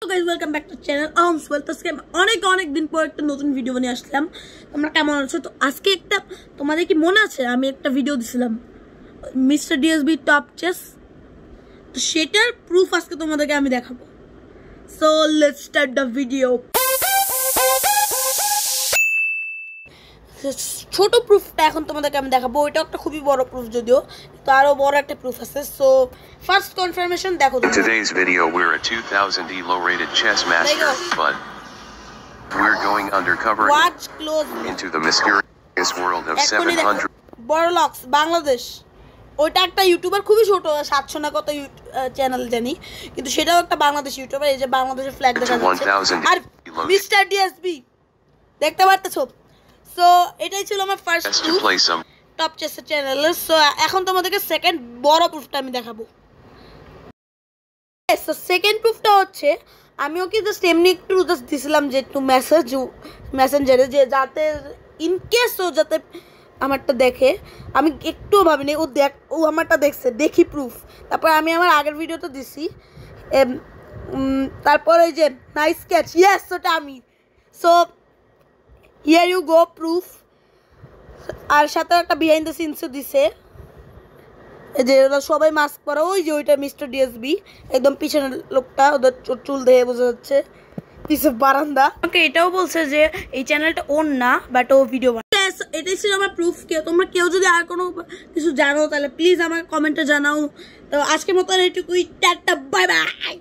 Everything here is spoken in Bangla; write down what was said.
guys, welcome back to channel Armswell। তো আজকে অনেক দিন পর একটা নতুন ভিডিও নিয়ে আসলাম। তোমরা কেমন আছো? তো আজকে একটা তোমাদের কি মনে আছে আমি একটা ভিডিও দিছিলাম মিস্টার ডিএসবি টপ চেস, তো সেটার প্রুফ আজকে তোমাদেরকে আমি দেখাবো। So let's start the video. ছোট প্রুফটা এখন তোমাদেরকে আমি দেখাবো, ওইটা একটা খুবই বড় প্রুফ, যদিও তো আরো বড় একটা প্রুফ আছে। সো ফার্স্ট কনফার্মেশন দেখো। In today's video we're a 2000 elo rated chess master, but we're going undercover into the mysterious world of 700 বড়লক্স বাংলাদেশ। ওইটা একটা ইউটিউবার, খুবই ছোট, 700 না কত চ্যানেল জানি, কিন্তু সেটাও একটা বাংলাদেশ ইউটিউবার। এই যে বাংলাদেশের ফ্ল্যাগ দেখা যাচ্ছে আর মিস্টার ডিএসবি দেখতে পারতেছো। সো এটাই ছিল আমার ফার্স্ট প্রুফ টপ চেসের চ্যানেলে। সো এখন তোমাদেরকে সেকেন্ড বড় প্রুফটা আমি দেখাবো। সো সেকেন্ড প্রুফটা হচ্ছে আমি ওকে জাস্ট এমনি একটু জাস্ট দিছিলাম যে একটু মেসেঞ্জারে, যে যাতে ইনকেস ও যাতে আমারটা দেখে। আমি একটুও ভাবিনি ও আমারটা দেখছে, দেখি প্রুফ। তারপর আমি আমার আগের ভিডিওটা দিছি, তারপর এই যে নাইস ক্যাচ, ইয়েস ওটা আমি। So here you go proof. আর সাথে একটা বিহাইন্ড দ্য সিনসও দিছে, যে ওরা সবাই মাস্ক পরা। ওই যে ওইটা মিস্টার ডিএসবি, একদম পিছনের লোকটা, ওদের চুল দেখে বোঝা যাচ্ছে, পিছনে বারান্দা। ওকে এটাও বলছে যে এই চ্যানেলটা ওর না, বাট ও ভিডিও বানায়। এটাই ছিল আমার প্রুফ। তোমরা কেউ যদি আর কোনো কিছু জানো তাহলে প্লিজ আমাকে কমেন্টে জানাও। তো আজকের মতো এইটুকুই, টাটা, বাই বাই।